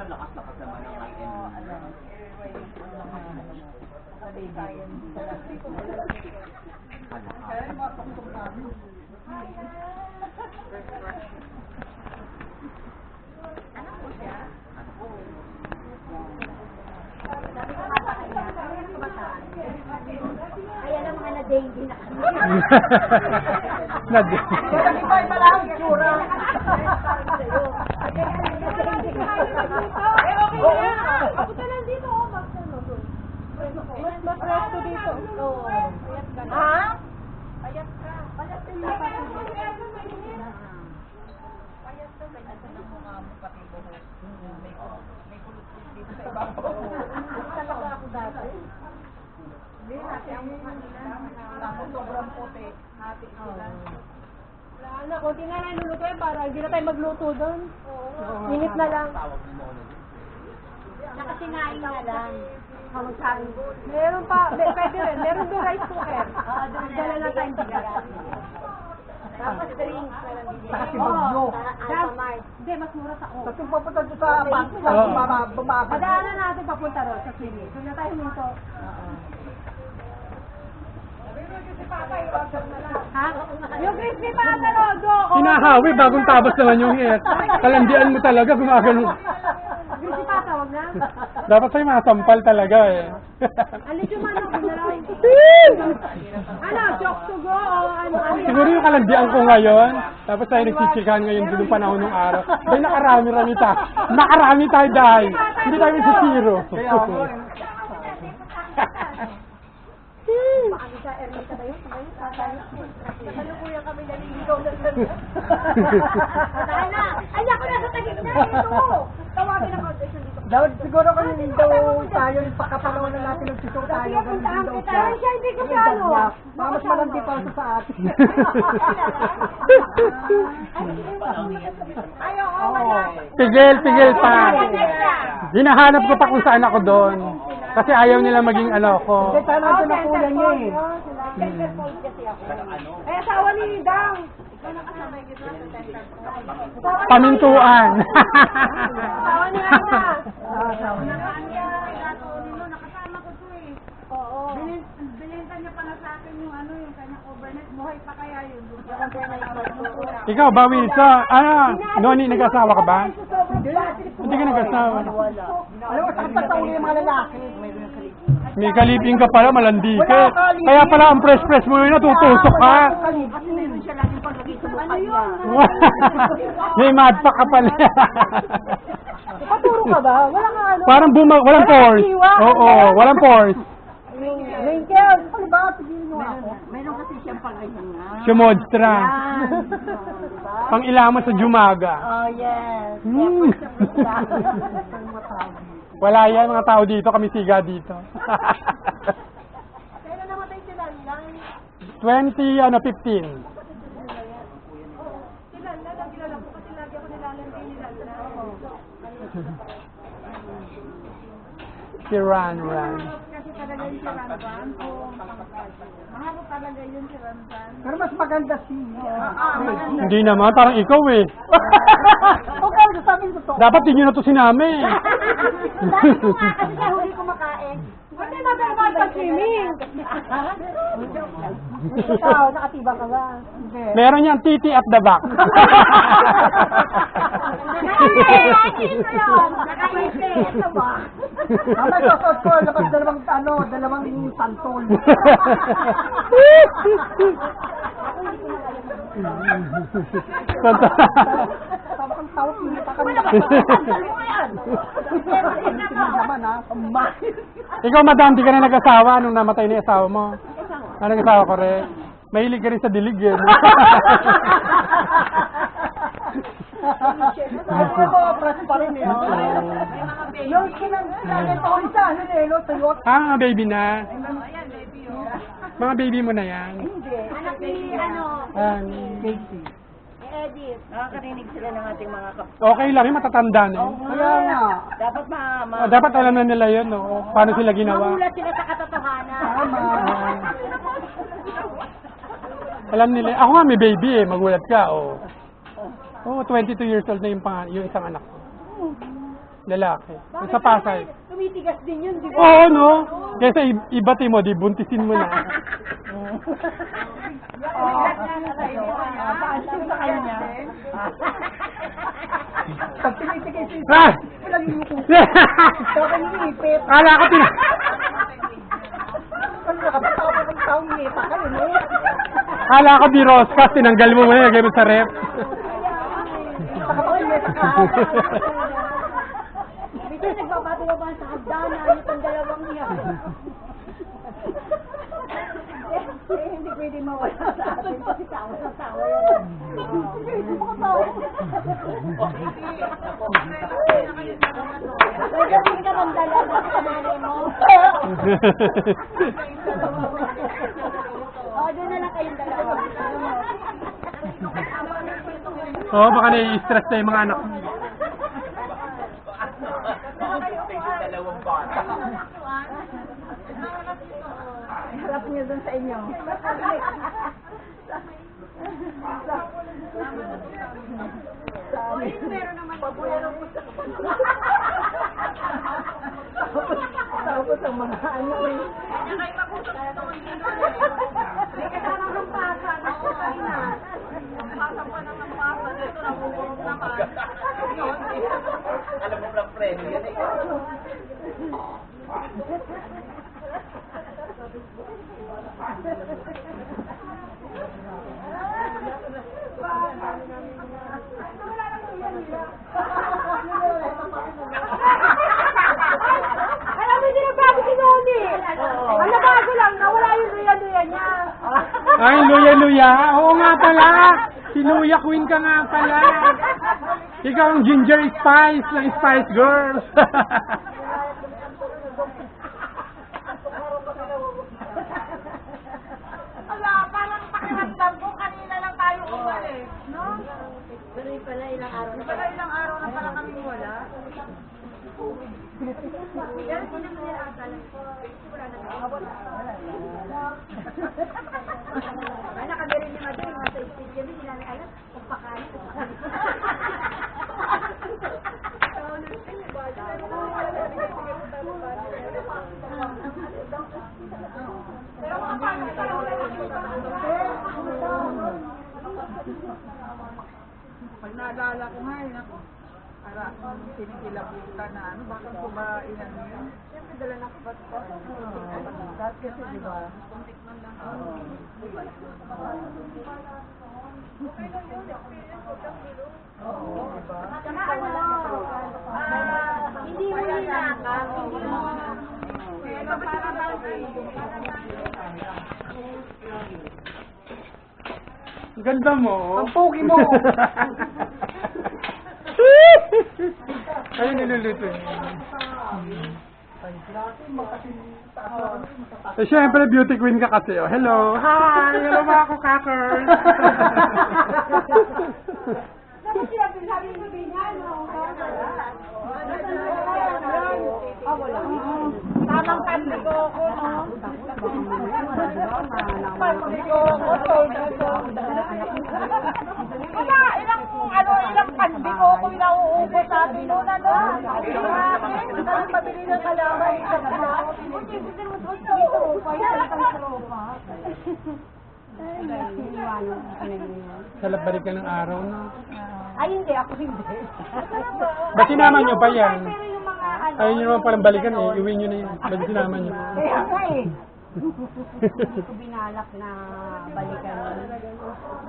Lakas-lakas naman ang Kaya lang mga na-dengue na kami. Na-dengue. Hindi pa pala ang itsura. Papunta lang dito. Mas resto dito. Ha? Payat ka. Payat ka. Payat ka. Payat ka ng mga pati buhok. May kulot dito sa ibabaw. Talaga ako dati. Hindi, hati ang mukha nila. Tapos sobrang puti. Hati sila. Wala na, konti na lang lulutuin para hindi na tayo magluto doon. Minute na lang. Nakasingain na lang. Kamagsain. Meron pa, pwede rin. Meron doon rice cooker. Dala na tayong bigas. Tapos drinks. Saka si Bagyo. Hindi, mas mura sa O. Kasi papunta doon sa bumaba. Madaanan natin papunta ron sa Chile. Doon na tayo minto. Ha? Yung crispy pata rodo. Hinahawi bagong tapos naman yung hair. Kalandian mo talaga gumagano. Crispy pata, wag na. Dapat sa'yo masampal talaga eh. Alis yung manok na lang. Ano, chok to go o ano? Siguro yung kalandian ko ngayon, tapos tayo nagsichikahan ngayon doon panahon ng araw. Dahil nakarami-rami tayo. Nakarami tayo dahil. Hindi tayo masisiro. Paano sa Ermita ba yun? Nakalukuyan kami naliligaw na lang. Dahil na! Ay, ako nasa tagig na! Ito! Tawagin ang audition dito. Dapat siguro kung hindi daw tayo, pakapanaw na natin ng sisong tayo. Kung saan kita, siya hindi ko siya ano. Mas malandi pa sa atin. Ayoko, wala. Pigil pa. Hinahanap ko pa kung saan ako doon. Kasi ayaw nila maging ano ko. Kasi tayo natin na kulang niya eh. Center point kasi ako. Eh, asawa ni Dang. Ikaw nakasabay kita sa center point. Pamintuan. Asawa ni Ana. Asawa niya. Nakasama ko to eh. Oo. Bilinta niya pala sa akin yung ano, yung kanyang overnight. Buhay pa kaya yun. Ikaw, Bawisa. Noni, nag-asawa ka ba? Hindi ka nag-asawa. Alam mo, saan patauli yung mga lalaki? May kalipin ka pala, malandi ka. Kaya pala ang press-press mo yun, natutusok ka. Kasi meron siya laging paglagay sa mukha niya. May madpa ka pala. Paturo ka ba? Wala ka ano? Parang walang pores. Oo, walang pores. Wrinkles. Ano ba? Tigil nyo ako. Meron kasi siyang paglagay nga. Sumodra. Pang ilaman sa Jumaga. Oh, yes. Wala yan, mga tao dito, kami siga dito. Kailan namatay sila? 15. Sila na, nagilala ko kasi lagi ako nilalandi nila. Si Ran. Kasi talaga yung si Ranban. Mahalo talaga yun si Ranban. Pero mas maganda si... Hindi naman, parang ikaw eh. Okay, sabi ko to. Dapat yun na to sinami. Dati ko nga, kasi sa huli kumakain. Kasi mababal pa swimming. Ikaw, nakatibang ka ba? Meron yan, titi at the back. Nakaisip ko yun. Nakaisip. Ito ba? Mamay sosod ko, labas dalawang santol. Tawag ang tawag, hindi pa kami. Naman ha. Ikaw, madam, di ka na nag-asawa nung namatay ni asawa mo. Nag-asawa ko rin. Mahilig ka rin sa dilig eh. Ako ko, press pa rin eh. Yung kinanagin ko isa, ano eh, no, tuyot. Mga baby na. Mga baby mo na yan. Anak ni, ano, Casey. Edith. Nakakarinig sila ng ating mga Okay lang, yung matatanda na yun. Kaya nga. Dapat Dapat alam na nila yun, no? Paano sila ginawa. mamulat sila sa katotohanan. Tama. Alam nila. Ako nga may baby eh, magulat ka, oh. Oh, 22 years old na yung isang anak ko. Lalaki. Sa Pasay. Tumitigas din yun, di ba? Oo, no? Kesa ibati mo, di buntisin mo na. Paano sa kanya? Pag tumitikis ito, Ah! baka iniipit. Ala ka pina... Ano nakapatawa pa ng taong ngita kayo, no? Ala ka di Roscas, tinanggal mo muna, lagay mo sa rep. Nakapakingita ka. Minsan nagbabati-baba sa hagdanan, itong dalawang yan. Hindi pwede mawala sa atin. Tawa sa tawa yan. Hindi mo katawa. Nagdating ka ng dalawa sa nanay mo. Doon na lang kayong dalawa. Oo, baka nai-stress na yung mga anak. Harap niyo doon sa inyo. Tapos ang mga ano eh. Alam mo ng friend, yan eh. Alam mo, hindi nagbago si Noni. Ang nabago lang, nawala yung luya-luya niya. Ay, luya-luya. Oo nga pala. Si Luya Queen ka nga pala. Ikaw ang Ginger Spice ng Spice Girls. Wala, parang pakiramdam ko kanina lang tayo umalis, no? Pero pala ilang araw na pala. Ilang araw na pala kami wala. Pero sino mo nila akala? Wala na. Ay, nakagaling ni Madrid, nasa isip kami, hindi namin alam kung pakain. Pag naalala ko nga, para sinikilabutan na ano, bakit ko ba inan yun? Siyempre, dala na ko ba't pa? Dahil kasi, di ba? Saka ano, hindi mo hinakap, hindi mo... Ganda mo. Ang pogi mo! Ay, niluluto niya. Eh, syempre, beauty queen ka kasi. Oh. Hello. Hi! Hello mga kukakers. Dapat sila sabi mo din yan, no? Wala. Tamang kanli ko ako, no? Kanli ko ako, wala, ilang kanli ko ako nauubos sabi mo na, no? Dalang pabili ng kalaman. Hindi mo tropa, yan ang tropa. Salabalik ka ng araw, no? Ay, hindi. Ako hindi. Ba't sinama nyo pa yan? Pero yung mga ano... Ayaw nyo naman palang balikan eh. Iuwi nyo na yun. Ba't sinama nyo? Kaya nga eh. Hindi ko binalak na balikan.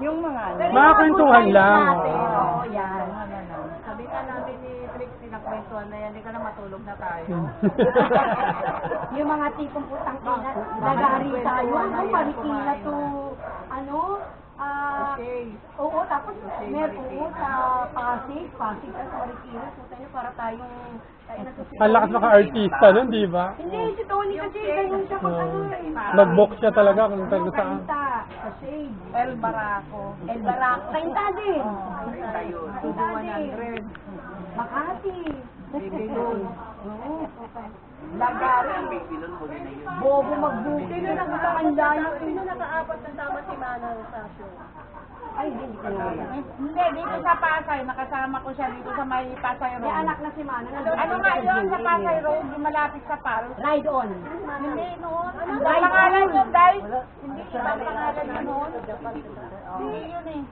Yung mga ano. Mga kwentuhan lang. Oo, yan. Sabi ka namin ni Trixie na kwentuhan na yan. Hindi ka na matulog na tayo. Yung mga tipong putang ina, nagari tayo. Ano, marikina to, ano, oo, tapos meron po sa Pasig at Marikina. Puta niyo, para tayong, Ang lakas maka-artista nun, di ba? hindi, si Tony kasi ganyan siya pag ano eh. Nag-book siya talaga kung talaga saan. Kainta, sa shade. El Baraco. El Baraco. Kainta din. Kainta yun. Kainta din. Makati. Babyloon. Lagari. Bobo magbuki. Sino nakaapat na tama si Manang sa show? Ay, hindi ko na. Hindi, dito sa Pasay, nakasama ko siya dito sa may Pasay Road. May anak na si Manang. Ano nga yun sa Pasay Road, yung malapit sa Pal? Ride on. Hindi noon. Ibang pangalan yun, Day. Hindi, ibang pangalan yun noon. Hindi yun eh.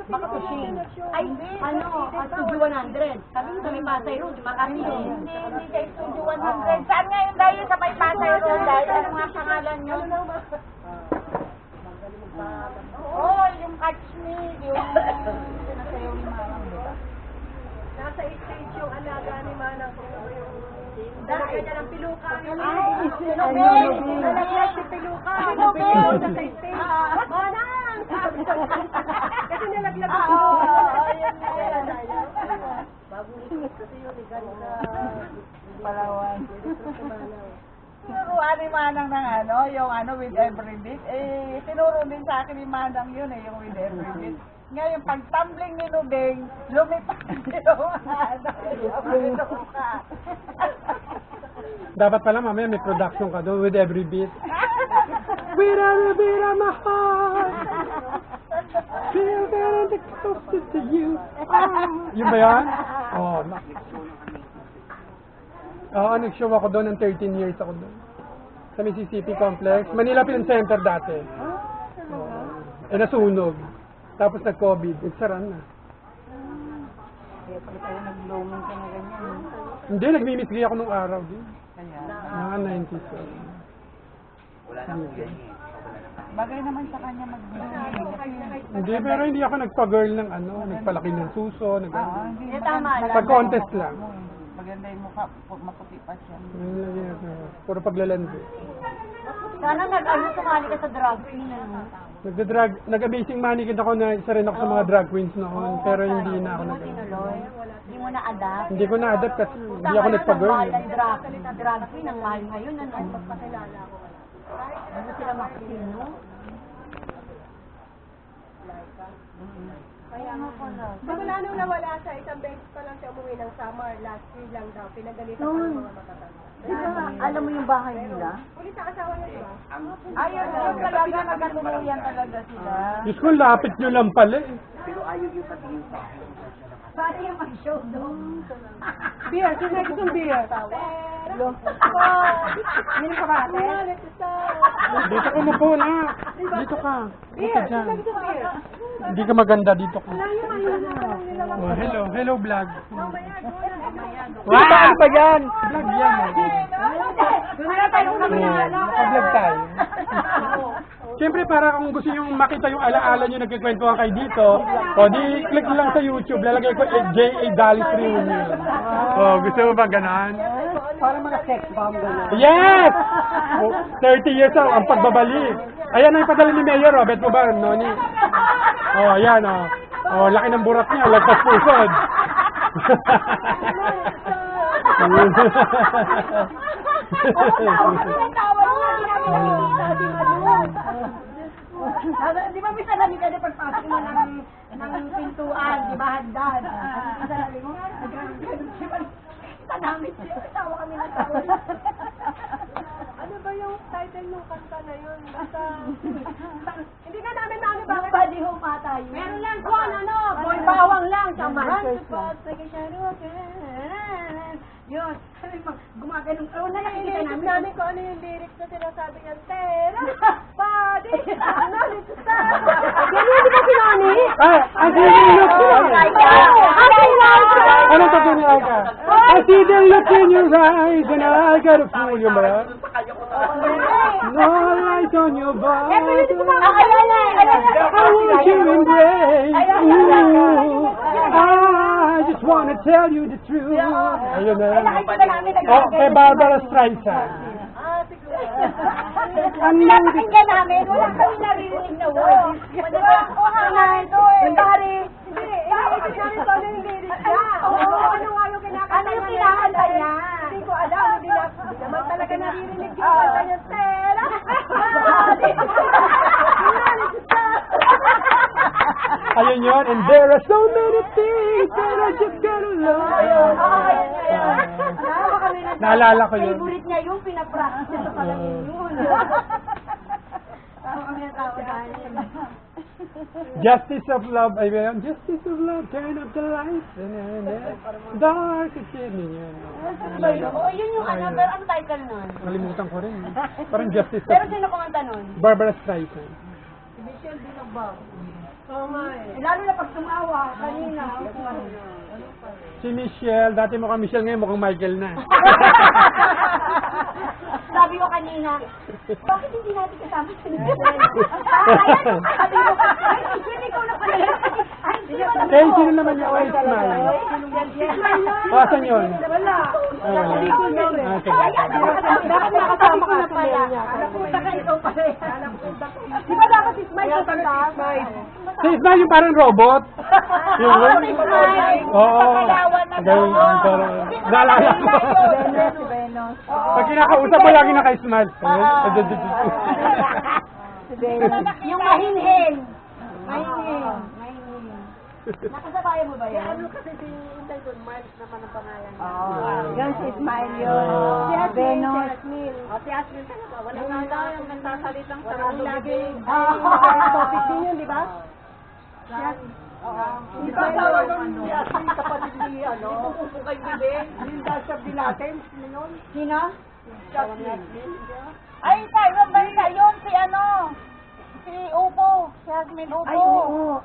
Baka pushing. Ay, ano, Studio 100. Sabi mo sa may Pasay Road, Makati. Hindi sa Studio 100. Saan nga yun, Day? Sa may Pasay Road, Day? Ano nga pangalan yun? Oo, yung Catch Me, yung sinasayaw ni Manang. Nasa stage yung alaga ni Manang. Dahil niya ng piluka. Ay, Sinubing! Nalagyan si piluka. Sinubing! Sa stage. Manang! Kasi nalaglag ako. Bagong ikot kasi yun, ganda. Palawan. Tinuruan ni Manang ng ano, yung ano, with every beat. Eh, tinuro din sa akin ni Manang yun eh, yung with every beat. Ngayon, pag tumbling ni Nubeng, lumipad yung ano, yung mukha. Dapat pala mamaya may production ka doon with every beat. With every beat of my heart, feel that I'm closest to you. Yun ba yan? Oo. Oo, nag-show ako doon ng 13 years ako doon. Sa Mississippi Complex. Manila Film Center dati. Oo. Eh, nasunog. Tapos nag-COVID. Nagsara na. Kaya pala tayo nag-blooming ka na ganyan. Hindi, nagmimisgay ako nung araw din. Kaya, Mga 90s. Wala na po yan eh. bagay naman sa kanya mag-blooming. Hindi, pero hindi ako nagpa-girl ng ano, nagpalaki ng suso, nag Hindi, tama lang. Pag-contest lang. Maganda yung mukha, maputi pa siya. Puro paglalandi. Sana sumali ka sa drag queen. Nag-amazing mannequin ako na isa rin ako sa mga drag queens noon, pero hindi na ako nag Tinuloy. Hindi mo na-adapt. Hindi ko na-adapt kasi hindi ako nagpa-girl. Drag queen ang mahal ngayon. Ano? Magpakilala ko. Ano sila makasino? Kaya nga pala. Simula nung nawala siya, isang beses pa lang siya umuwi ng summer. Last year lang daw. Pinagalitan pa ng mga matatanda. Alam mo yung bahay nila? Ulit sa asawa niya, di ba? Ayun, yun talaga, nagkatuluyan talaga sila. Diyos ko, lapit nyo lang pala eh. Pero ayaw yung patingin sa akin. Paano yung mag-show doon? Beer, sino na gusto beer? Hindi ka ba ate? Dito ka mo po na. Dito ka. Dito dyan. Hindi ka maganda dito ka. Oh, hello. Hello vlog. Wow! Ano ba yan? Vlog yan. Naka-vlog tayo. Siyempre, para kung gusto nyo makita yung alaala nyo nagkikwentuhan kayo dito, o di click nyo lang sa YouTube, lalagay ko J.A. Dallas Reunion. O, gusto mo ba ganon? Para mga sex bomb gano'n. Yes! O, 30 years ang pagbabalik. Ayan ang padala ni Mayor, o. Bet mo ba, Noni? O, ayan, o. O, laki ng burat niya, lagpas pusod. Di ba may salamin ka na pagpasok mo ng pintuan, di ba, handad? Salamin mo nga, tanamit siya, tawa kami ng tawa. Ano ba yung title ng kanta na yun? Basta, hindi na namin maano ba? Body home ata yun. Meron lang ko, ano, boy bawang lang, sa Masters pa. Yun, gumaganong, naiisip namin kung ano yung lyrics na sinasabi niya, Tera, body, ganyan di ba si Noni? Ang sinin look Ano sabi niya ka? I see the look in your eyes and I got a fool yung ba yan? No light on your body. I want you embrace. Ooh, I just wanna tell you the truth. Ayun na yan. Oh, kay Barbara Streisand. Napakinggan namin, wala kami naririnig na words. Ang bari, hindi, iniisip namin kung ano yung lyrics niya. Ano nga yung kinakanta niya? Ano yung kinakanta niya? Hindi ko alam, hindi naman talaga naririnig yung kanta niya. Tera! Ayun yun, and there are so many things that I just gotta love. Naalala ko yun. Favorite niya yung pinapractice niya sa palagay yun. Tawa kami tawa dahil. Justice of Love, ay meron, Justice of Love, turn up the lights, dark is in Oo, yun yung ano, pero ano title nun? Kalimutan ko rin. Parang Justice Pero of sino kumanta nun? Barbara Streisand. Michelle Dinabang. Oo nga eh. Lalo na pag tumawa, kanina. Si Michelle, dati mukhang Michelle, ngayon mukhang Michael na. Sabi ko kanina, bakit hindi natin kasama si Michelle? Ayan, sabi ko, ay, Michelle, ikaw na pala. Ay, sino ba naman? Eh, sino naman yung White Smile? Smile na. Asan yun? Wala. Sabi ko yun. Ah, sige. Dapat nakasama ka na pala. Napunta ka ikaw pala. Di ba dapat si Smile sa taas? Si Ismael yung parang robot. Yung Si Smile. Oo. Pagkalawan na Ganun, parang, naalala ko. Si Venus. Pag kinakausap mo lagi naka-smile. Yung mahinhin. Mahinhin. Nakasabayan mo ba yan? Ano kasi si Inday doon, Miles naman ang pangalan niya. Yun si Smile yun. Si Venus. Si Asmin talaga. Wala nga daw yung nagsasalitang sa Wala lagi. topic din yun, di ba? Di ba tawag nun si Asmin kapatid ni ano? Ipupupo kay Bibeng. Yung Dasha Bilaten. Sino? Asmin. Ay, tayo ba yun? Si ano? Si Upo. Si Asmin Upo. Ay, oo.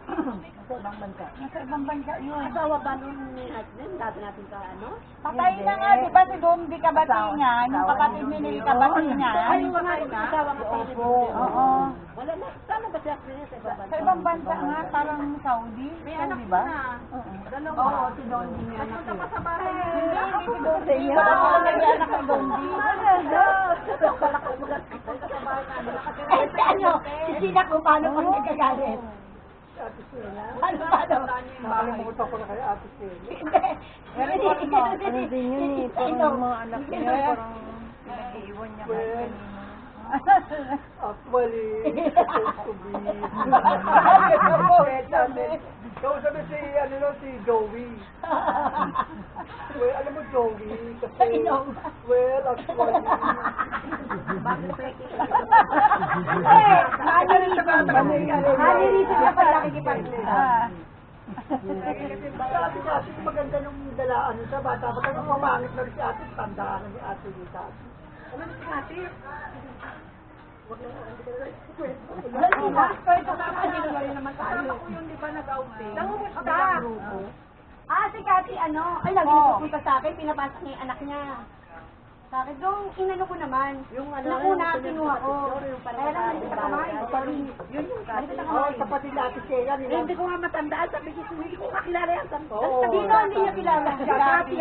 Nasa ibang bansa. Nasa ibang bansa yun. Asawa ba nun ni Asmin? Dati natin ka ano? Patay na nga, di ba si Dombi Kabatingan? Yung kapatid ni Nili Kabatingan. Ay, yung asawa ka pa. Oo. Wala na. Saan ba si Asmin sa ibang bansa? Sa ibang bansa nga, parang Saudi. May Saudi anak ba? na. Oo. Oo, si Dondi may anak. Punta pa sa bahay. Hindi si Dombi. Wala ko nag-anak kay Dombi. Eh, si ano? Si Sina ko, paano pag nagkagalit? Paano? Nakalimutan ko na kaya ate Sally. Ano din yun eh, parang yung mga anak niya, parang nag-iiwan niya kahit kanino. Actually, supposed to be. Sabi si, ano no, si Joey. Well, alam mo Joey, kasi, well, actually, Nalilito niya pag nakikipag-live. sabi niya, ate, maganda nung dala, ano sa bata, maganda nung mamangit na rin si ate, tandaan na ni ate dito. Ano si ate? Kwento ka pa, hindi naman tayo. Ako yun, di ba, nag-outing? Nangumusta? Ah, si Cathy, ano? Ay, lagi nagpupunta sa akin, pinapasok niya yung anak niya. Sa akin, doon, inano ko naman. Yung ano, nauna, kinuha ko. Kaya lang, hindi kita kamay. Sorry. Yun yung Cathy. Oo, kapatid ni ate Sheila, Hindi ko nga matandaan, sabi ko, hindi ko kakilala yan. Oo. Dino, hindi niya kilala. Si Cathy,